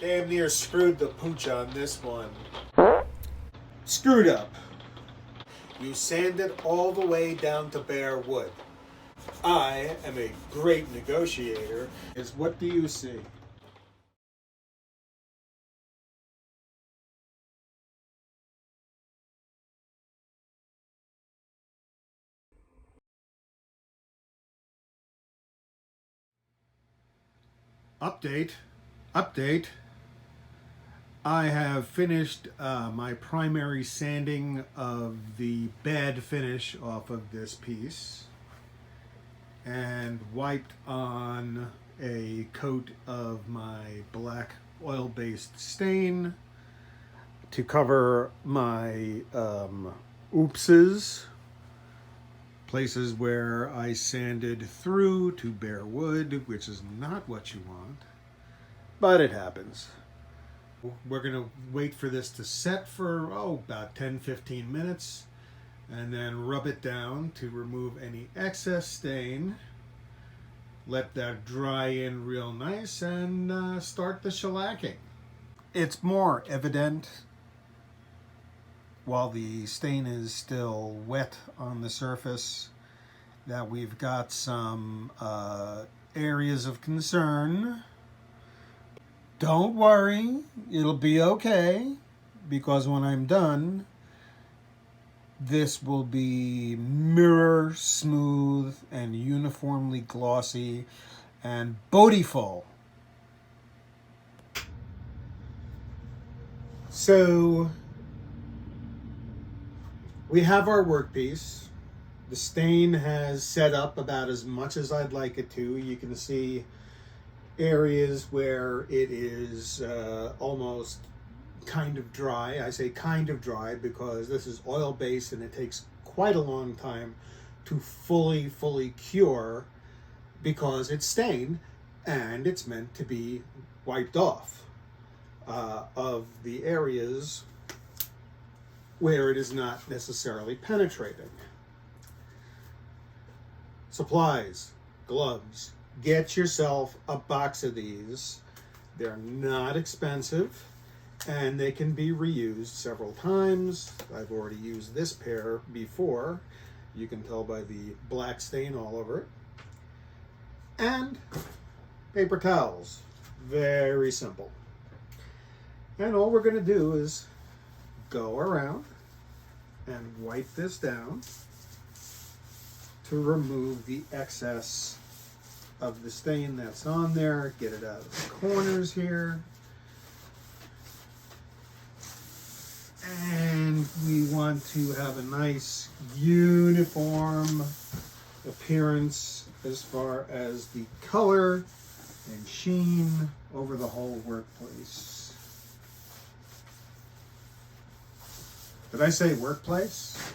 Damn near screwed the pooch on this one. Screwed up. You sanded all the way down to bare wood. I am a great negotiator. What do you see? Update. Update. I have finished my primary sanding of the bad finish off of this piece and wiped on a coat of my black oil-based stain to cover my oopses, places where I sanded through to bare wood, which is not what you want, but it happens. We're going to wait for this to set for, about 10-15 minutes, and then rub it down to remove any excess stain. Let that dry in real nice and start the shellacking. It's more evident while the stain is still wet on the surface that we've got some areas of concern. Don't worry, it'll be okay, because when I'm done, this will be mirror smooth and uniformly glossy and beautiful. So we have our workpiece. The stain has set up about as much as I'd like it to. You can see areas where it is almost kind of dry. I say kind of dry because this is oil-based and it takes quite a long time to fully cure because it's stained and it's meant to be wiped off of the areas where it is not necessarily penetrating. Supplies, gloves. Get yourself a box of these. They're not expensive and they can be reused several times. I've already used this pair before. You can tell by the black stain all over it. And paper towels. Very simple. And all we're going to do is go around and wipe this down to remove the excess of the stain that's on there. Get it out of the corners here. And we want to have a nice uniform appearance as far as the color and sheen over the whole workplace. Did I say workplace?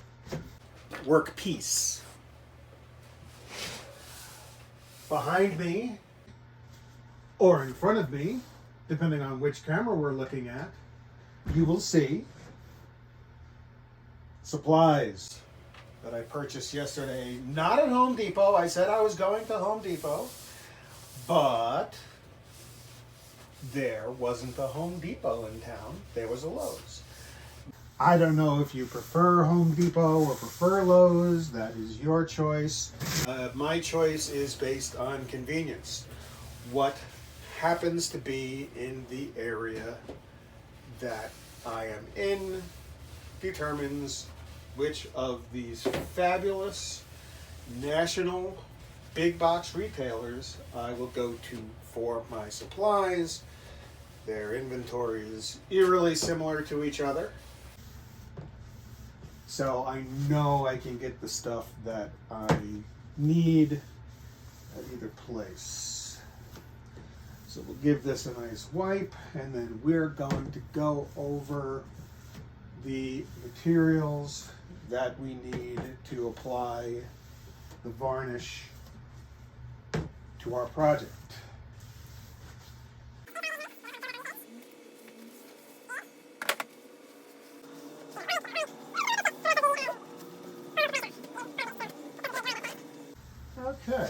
Workpiece. Behind me, or in front of me, depending on which camera we're looking at, you will see supplies that I purchased yesterday, not at Home Depot. I said I was going to Home Depot, but there wasn't a Home Depot in town. There was a Lowe's. I don't know if you prefer Home Depot or prefer Lowe's. That is your choice. My choice is based on convenience. What happens to be in the area that I am in determines which of these fabulous national big box retailers I will go to for my supplies. Their inventory is eerily similar to each other. So I know I can get the stuff that I need at either place. So we'll give this a nice wipe, and then we're going to go over the materials that we need to apply the varnish to our project. Okay.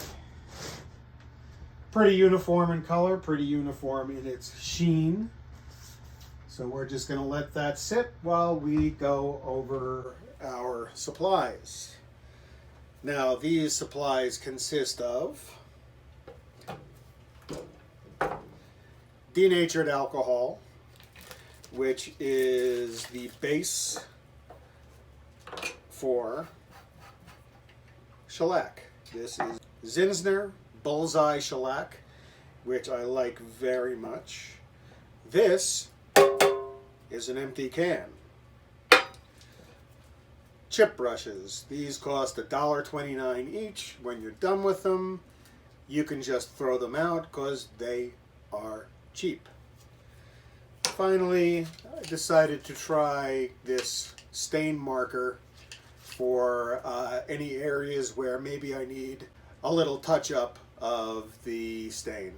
Pretty uniform in color, pretty uniform in its sheen. So we're just going to let that sit while we go over our supplies. Now these supplies consist of denatured alcohol, which is the base for shellac. This is Zinsner Bullseye Shellac, which I like very much. This is an empty can. Chip brushes. These cost $1.29 each. When you're done with them, you can just throw them out because they are cheap. Finally, I decided to try this stain marker for any areas where maybe I need a little touch-up of the stain.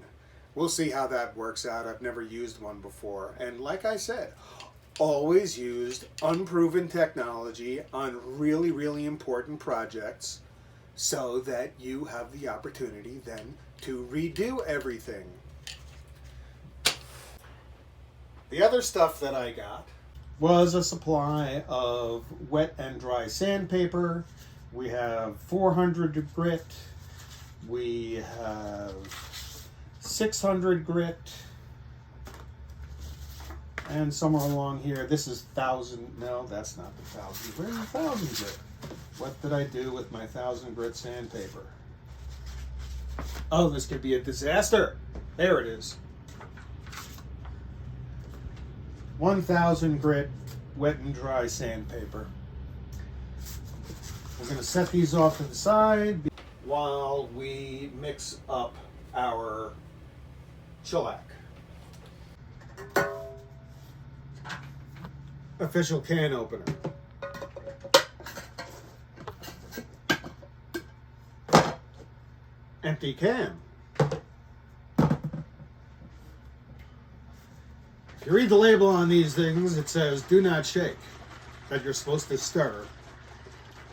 We'll see how that works out. I've never used one before. And like I said, always used unproven technology on really, really important projects so that you have the opportunity then to redo everything. The other stuff that I got was a supply of wet and dry sandpaper. We have 400 grit. We have 600 grit. And somewhere along here, this is 1,000. No, that's not the 1,000. Where's the 1,000 grit? What did I do with my 1,000 grit sandpaper? Oh, this could be a disaster. There it is. 1,000 grit wet and dry sandpaper. We're going to set these off to the side while we mix up our shellac. Official can opener. Empty can. If you read the label on these things, it says do not shake, that you're supposed to stir.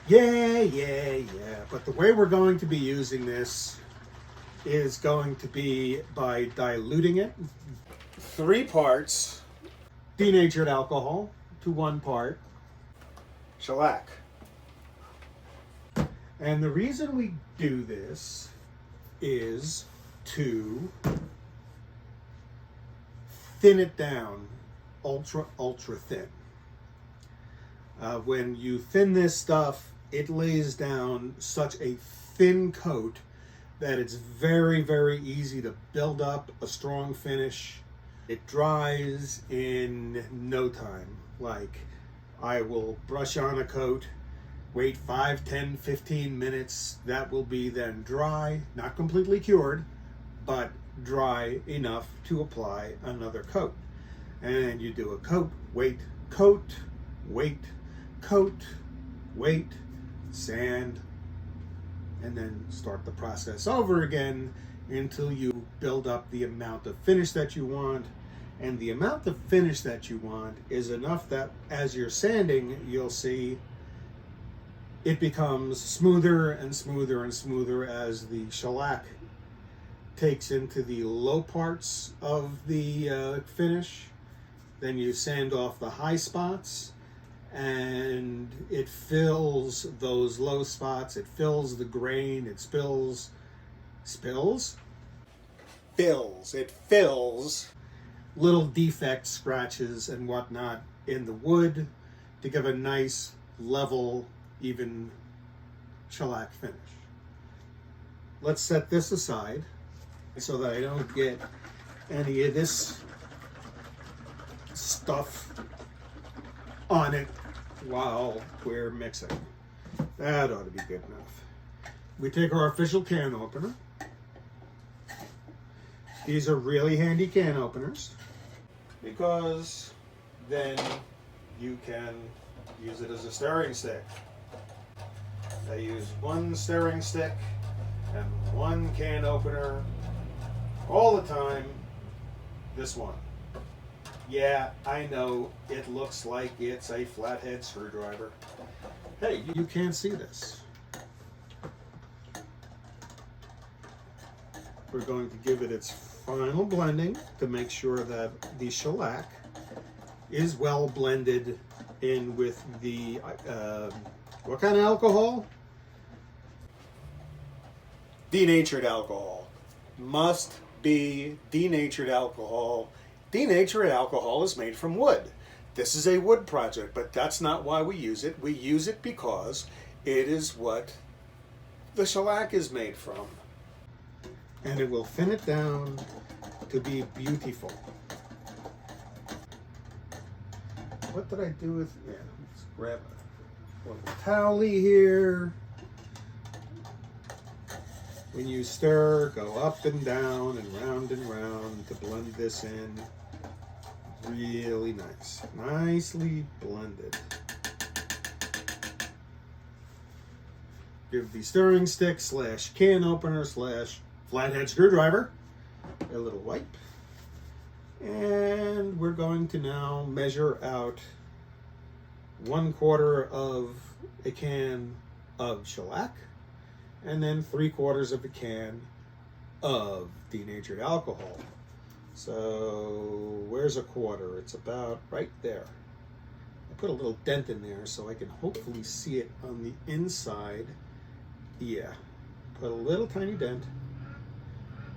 Yeah. But the way we're going to be using this is going to be by diluting it. 3 parts denatured alcohol to 1 part shellac. And the reason we do this is to thin it down ultra thin. When you thin this stuff, it lays down such a thin coat that it's very, very easy to build up a strong finish. It dries in no time. Like, I will brush on a coat, wait 5, 10, 15 minutes. That will be then dry, not completely cured, but dry enough to apply another coat. And you do a coat, wait, sand, and then start the process over again until you build up the amount of finish that you want. And the amount of finish that you want is enough that as you're sanding, you'll see it becomes smoother and smoother and smoother as the shellac takes into the low parts of the finish. Then you sand off the high spots, and it fills those low spots. It fills the grain. It fills little defects, scratches, and whatnot in the wood to give a nice, level, even shellac finish. Let's set this aside so that I don't get any of this stuff on it while we're mixing. That ought to be good enough. We take our official can opener. These are really handy can openers because then you can use it as a stirring stick. I use 1 stirring stick and 1 can opener all the time. This one. Yeah, I know it looks like it's a flathead screwdriver. Hey, you can't see this. We're going to give it its final blending to make sure that the shellac is well blended in with the, what kind of alcohol? Denatured alcohol. Must be denatured alcohol. Denatured alcohol is made from wood. This is a wood project, but that's not why we use it. We use it because it is what the shellac is made from. And it will thin it down to be beautiful. What did I do with, yeah, let's grab a little towelly here. When you stir, go up and down and round to blend this in. Really nice. Nicely blended. Give the stirring stick / can opener / flathead screwdriver a little wipe. And we're going to now measure out 1/4 of a can of shellac and then 3/4 of a can of denatured alcohol. So where's a quarter? It's about right there. I put a little dent in there so I can hopefully see it on the inside. Yeah, put a little tiny dent,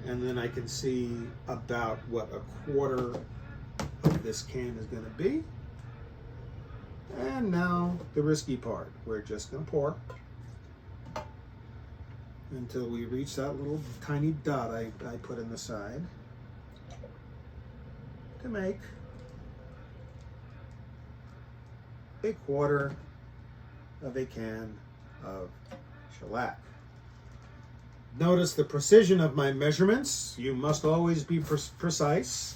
and then I can see about what 1/4 of this can is going to be. And now the risky part. We're just going to pour until we reach that little tiny dot I put in the side to make 1/4 of a can of shellac. Notice the precision of my measurements. You must always be precise.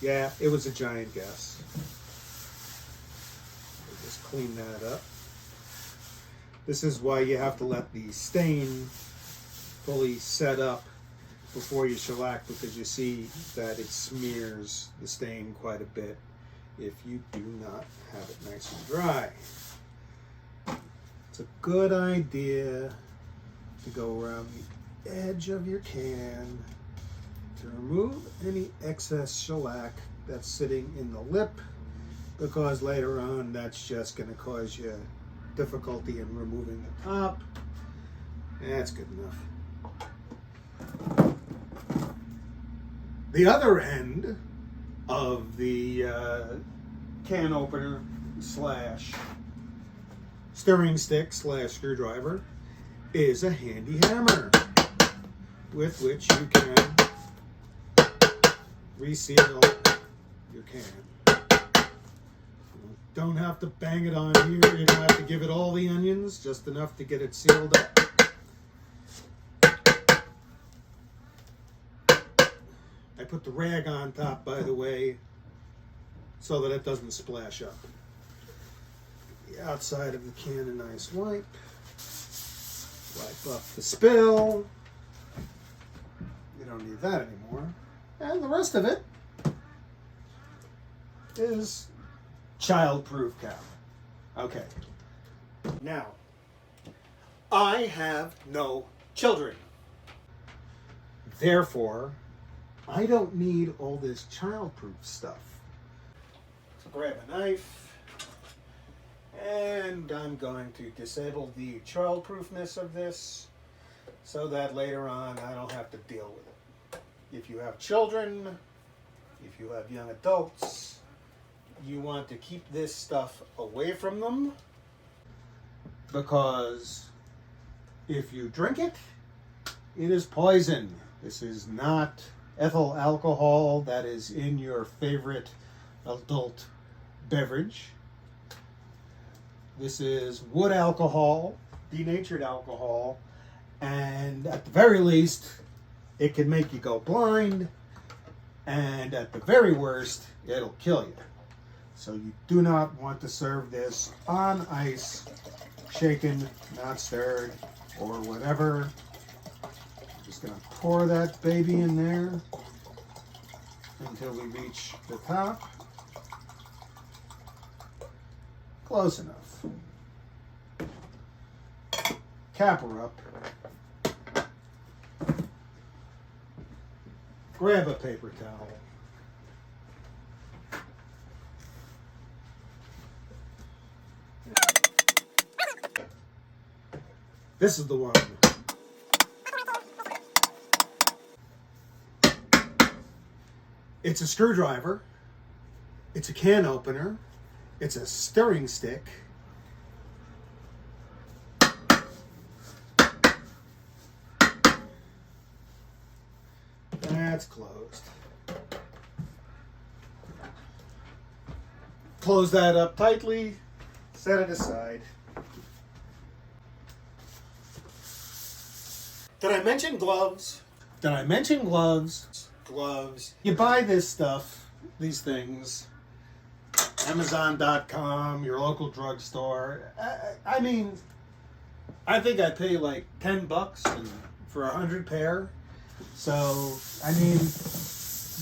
Yeah, it was a giant guess. We'll just clean that up. This is why you have to let the stain fully set up before you shellac, because you see that it smears the stain quite a bit if you do not have it nice and dry. It's a good idea to go around the edge of your can to remove any excess shellac that's sitting in the lip, because later on that's just going to cause you difficulty in removing the top. That's good enough. The other end of the can opener / stirring stick / screwdriver is a handy hammer with which you can reseal your can. You don't have to bang it on here. You don't have to give it all the onions, just enough to get it sealed up. I put the rag on top, by the way, so that it doesn't splash up. The outside of the can, a nice wipe. Wipe up the spill. You don't need that anymore. And the rest of it is child-proof cap. Okay. Now, I have no children. Therefore, I don't need all this child-proof stuff. So grab a knife, and I'm going to disable the child-proofness of this so that later on I don't have to deal with it. If you have children, if you have young adults, you want to keep this stuff away from them, because if you drink it, it is poison. This is not ethyl alcohol that is in your favorite adult beverage. This is wood alcohol, denatured alcohol, and at the very least, it can make you go blind, and at the very worst, it'll kill you. So you do not want to serve this on ice, shaken, not stirred, or whatever. Just gonna pour that baby in there until we reach the top. Close enough. Cap her up. Grab a paper towel. This is the one. It's a screwdriver. It's a can opener. It's a stirring stick. That's closed. Close that up tightly. Set it aside. Did I mention gloves? Did I mention gloves? Gloves. You buy this stuff, these things, Amazon.com, your local drugstore. I mean, I think I pay like $10 for 100 pair. So, I mean,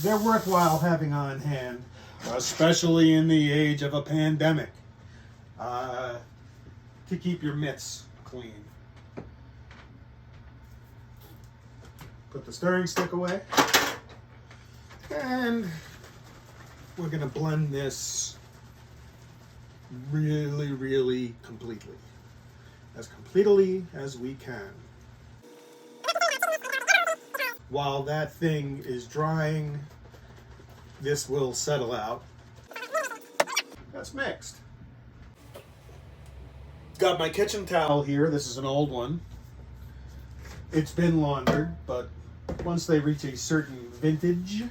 they're worthwhile having on hand, especially in the age of a pandemic, to keep your mitts clean. Put the stirring stick away. And we're going to blend this really, really completely. As completely as we can. While that thing is drying, this will settle out. That's mixed. Got my kitchen towel here. This is an old one. It's been laundered, but once they reach a certain vintage,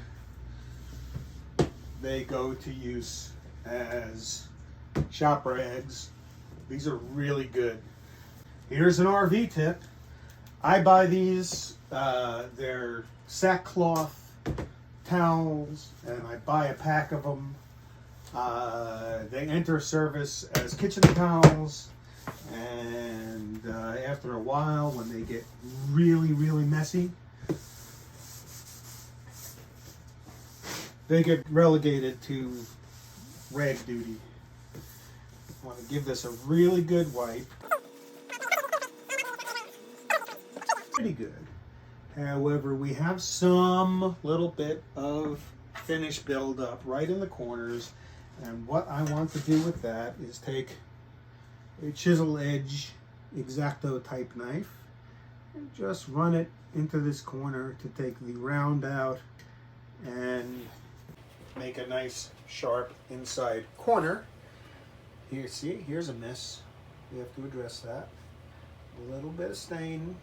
they go to use as shop rags. These are really good. Here's an RV tip. I buy these, they're sackcloth towels, and I buy a pack of them. They enter service as kitchen towels, and after a while, when they get really, really messy, they get relegated to rag duty. I want to give this a really good wipe. Pretty good. However, we have some little bit of finish buildup right in the corners, and what I want to do with that is take a chisel edge X-Acto type knife and just run it into this corner to take the round out and make a nice sharp inside corner. Here, see, here's a miss. We have to address that. A little bit of stain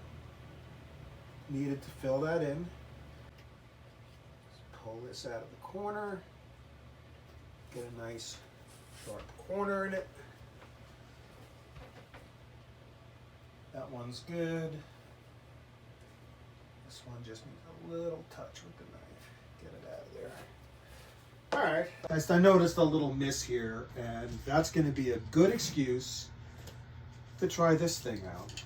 needed to fill that in. Just pull this out of the corner. Get a nice sharp corner in it. That one's good. This one just needs a little touch with the knife. Get it out of there. Alright. I noticed a little miss here, and that's going to be a good excuse to try this thing out.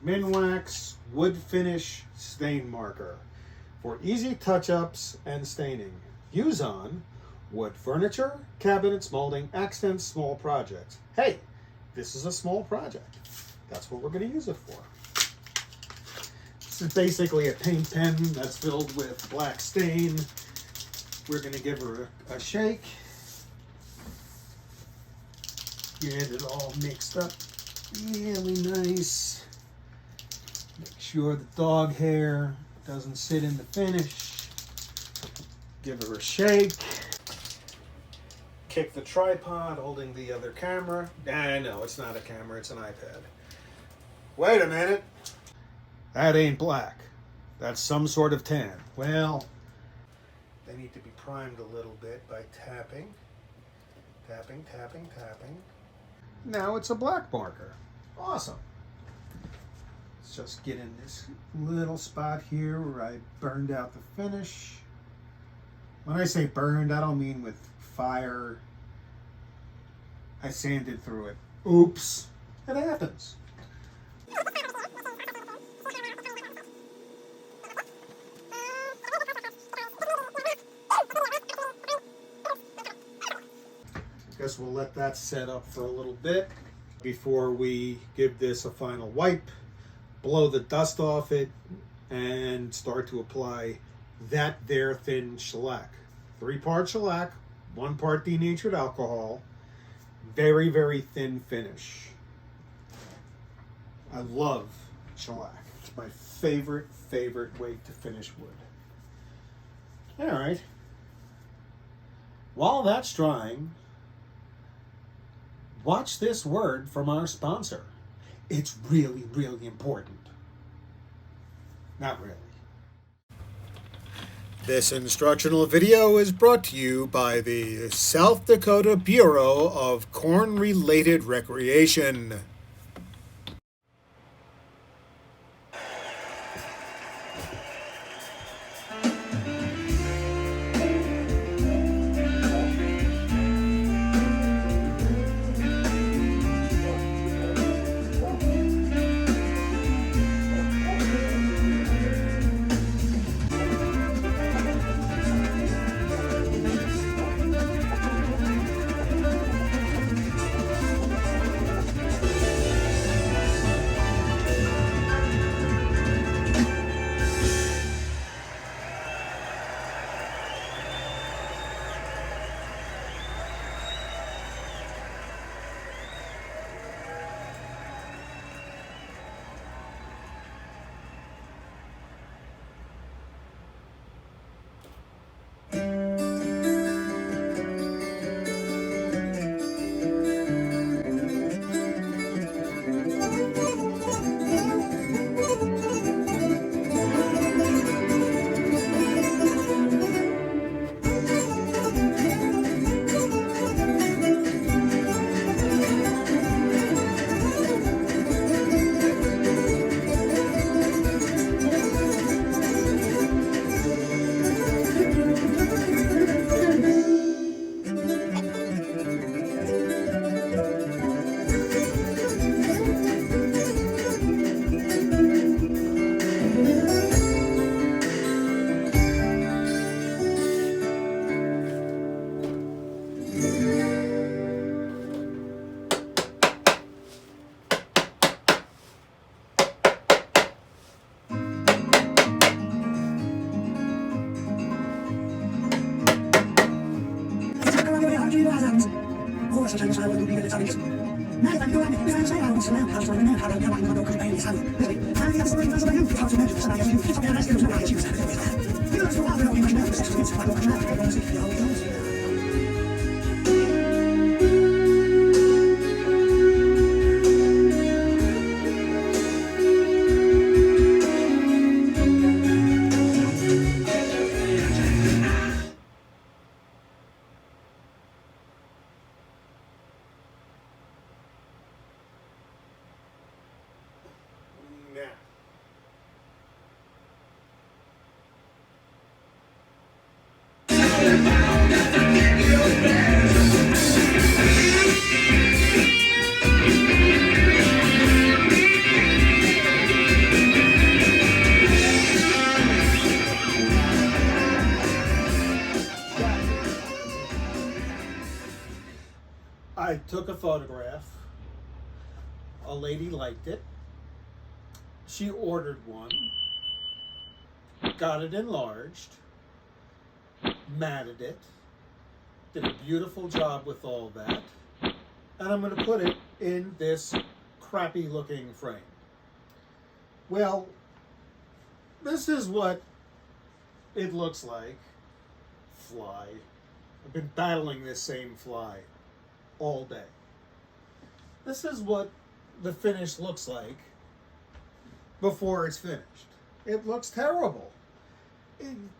Minwax Wood Finish Stain Marker for easy touch-ups and staining. Use on wood furniture, cabinets, molding, accents, small projects. Hey, this is a small project. That's what we're going to use it for. This is basically a paint pen that's filled with black stain. We're going to give her a shake. Get it all mixed up really nice. Make sure the dog hair doesn't sit in the finish. Give her a shake. Kick the tripod holding the other camera. No, it's not a camera, it's an iPad. Wait a minute. That ain't black. That's some sort of tan. Well, they need to be primed a little bit by tapping. Tapping, tapping, tapping. Now it's a black marker. Awesome. Let's just get in this little spot here where I burned out the finish. When I say burned, I don't mean with fire. I sanded through it. Oops. It happens. Guess we'll let that set up for a little bit before we give this a final wipe, blow the dust off it, and start to apply that there thin shellac. 3-part shellac, 1 part denatured alcohol, very, very thin finish. I love shellac. It's my favorite way to finish wood. All right. While that's drying, watch this word from our sponsor. It's really, really important. Not really. This instructional video is brought to you by the South Dakota Bureau of Corn-Related Recreation. I took a photograph. A lady liked it. She ordered one. Got it enlarged. Matted it. Did a beautiful job with all that. And I'm going to put it in this crappy looking frame. Well, this is what it looks like. Fly. I've been battling this same fly all day. This is what the finish looks like before it's finished. It looks terrible.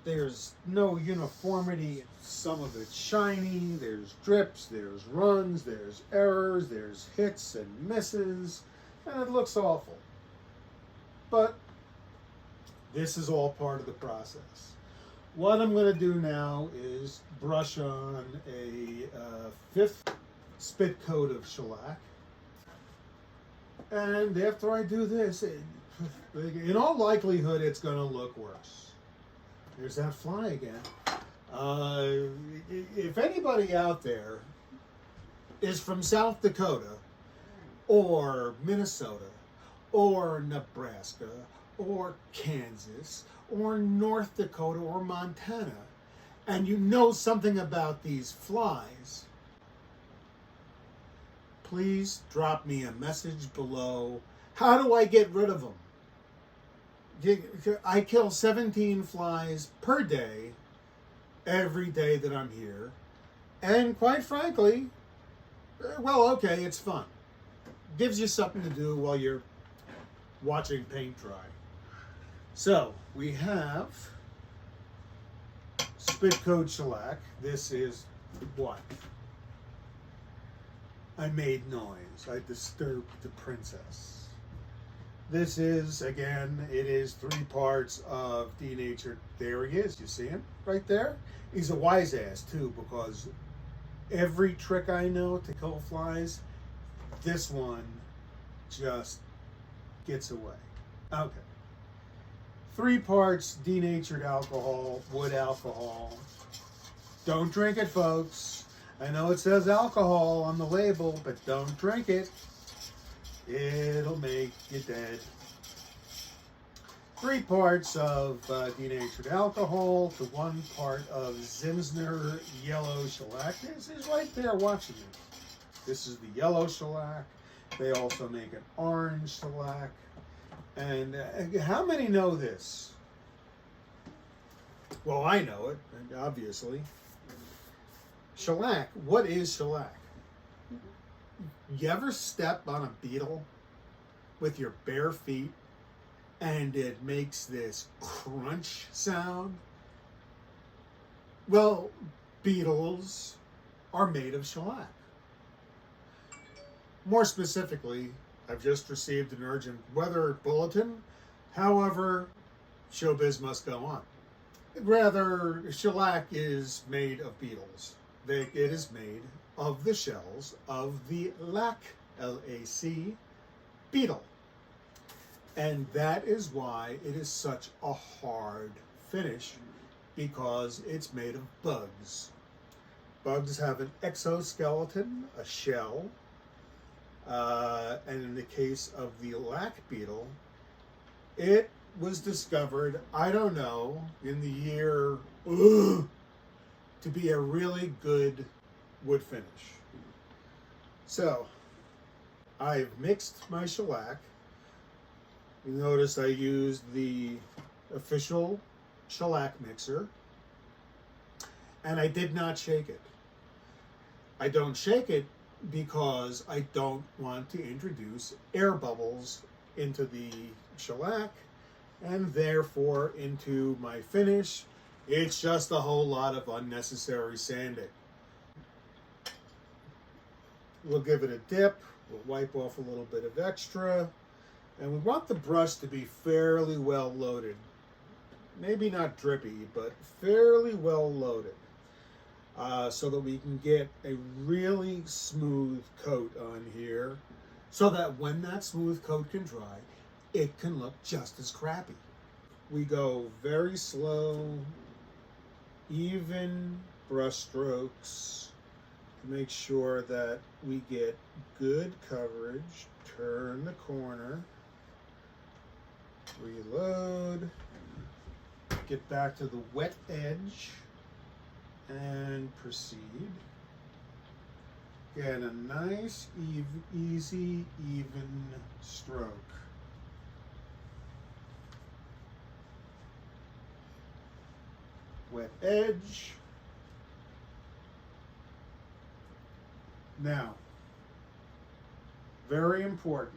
There's no uniformity. Some of it's shiny, there's drips, there's runs, there's errors, there's hits and misses, and it looks awful. But this is all part of the process. What I'm going to do now is brush on a fifth spit coat of shellac. And after I do this, in all likelihood, it's going to look worse. There's that fly again. If anybody out there is from South Dakota or Minnesota or Nebraska or Kansas or North Dakota or Montana, and you know something about these flies, please drop me a message below How do I get rid of them? I kill 17 flies per day, every day that I'm here. And quite frankly, well, okay, it's fun. Gives you something to do while you're watching paint dry. So, we have spit coat shellac. This is what? I made noise. I disturbed the princess. This is, again, it is 3 parts of denatured. There he is. You see him right there? He's a wise ass, too, because every trick I know to kill flies, this one just gets away. Okay. 3 parts denatured alcohol, wood alcohol. Don't drink it, folks. I know it says alcohol on the label, but don't drink it. It'll make you dead. 3 parts of denatured alcohol to 1 part of Zinsner yellow shellac. This is right there watching you. This is the yellow shellac. They also make an orange shellac. And how many know this? Well, I know it, obviously. Shellac. What is shellac? You ever step on a beetle with your bare feet and it makes this crunch sound? Well, beetles are made of shellac. More specifically, I've just received an urgent weather bulletin. However, showbiz must go on. Rather, shellac is made of beetles. It is made of the shells of the lac, L-A-C, beetle. And that is why it is such a hard finish, because it's made of bugs. Bugs have an exoskeleton, a shell, and in the case of the lac beetle, it was discovered, I don't know, in the year, to be a really good wood finish. So, I've mixed my shellac. You notice I used the official shellac mixer, and I did not shake it. I don't shake it because I don't want to introduce air bubbles into the shellac and therefore into my finish. It's just a whole lot of unnecessary sanding. We'll give it a dip. We'll wipe off a little bit of extra. And we want the brush to be fairly well loaded. Maybe not drippy, but fairly well loaded. So that we can get a really smooth coat on here. So that when that smooth coat can dry, it can look just as crappy. We go very slow, even brush strokes to make sure that we get good coverage. Turn the corner, reload, get back to the wet edge, and proceed. Get a nice, easy, even stroke. Wet edge. Now, very important,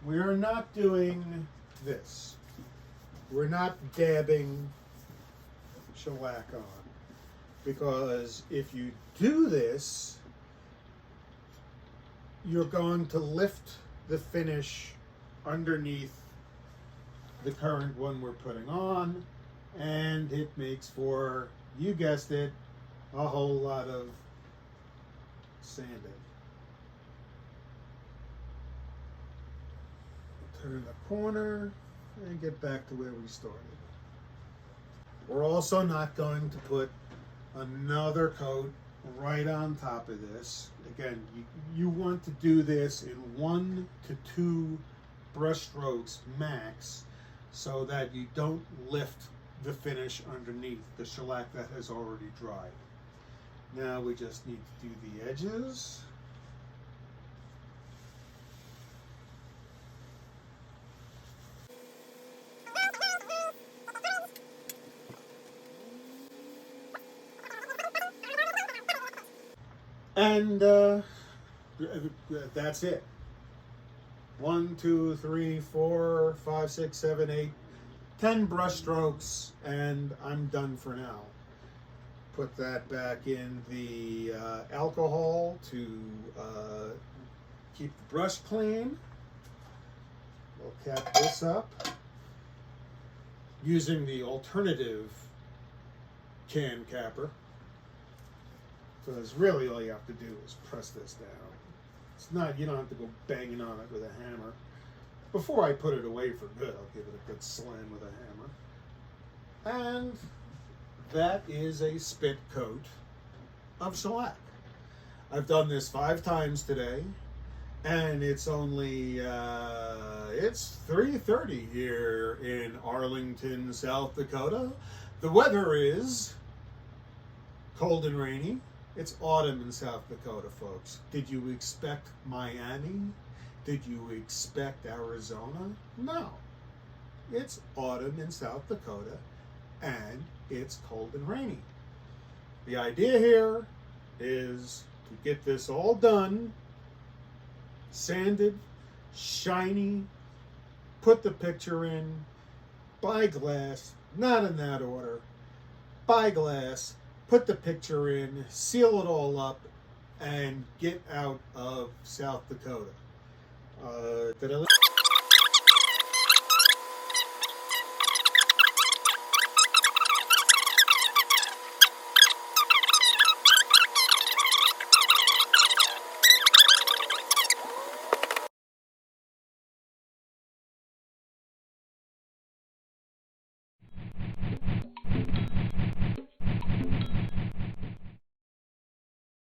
we are not doing this. We're not dabbing shellac on, because if you do this, you're going to lift the finish underneath the current one we're putting on, and it makes for, you guessed it, a whole lot of sanding. Turn the corner and get back to where we started. We're also not going to put another coat right on top of this. Again, you want to do this in 1 to 2 brush strokes max, so that you don't lift the finish underneath the shellac that has already dried. Now we just need to do the edges. And that's it. 1, 2, 3, 4, 5, 6, 7, 8, 10 brush strokes, and I'm done for now. Put that back in the alcohol to keep the brush clean. We'll cap this up using the alternative can capper, because really all you have to do is press this down. It's not, you don't have to go banging on it with a hammer. Before I put it away for good, I'll give it a good slam with a hammer. And that is a spit coat of shellac. I've done this 5 times today, and it's only it's 3:30 here in Arlington, South Dakota. The weather is cold and rainy. It's autumn in South Dakota, folks. Did you expect Miami? Did you expect Arizona? No. It's autumn in South Dakota, and it's cold and rainy. The idea here is to get this all done, sanded, shiny, put the picture in, buy glass, not in that order, buy glass, put the picture in, seal it all up, and get out of South Dakota. Did I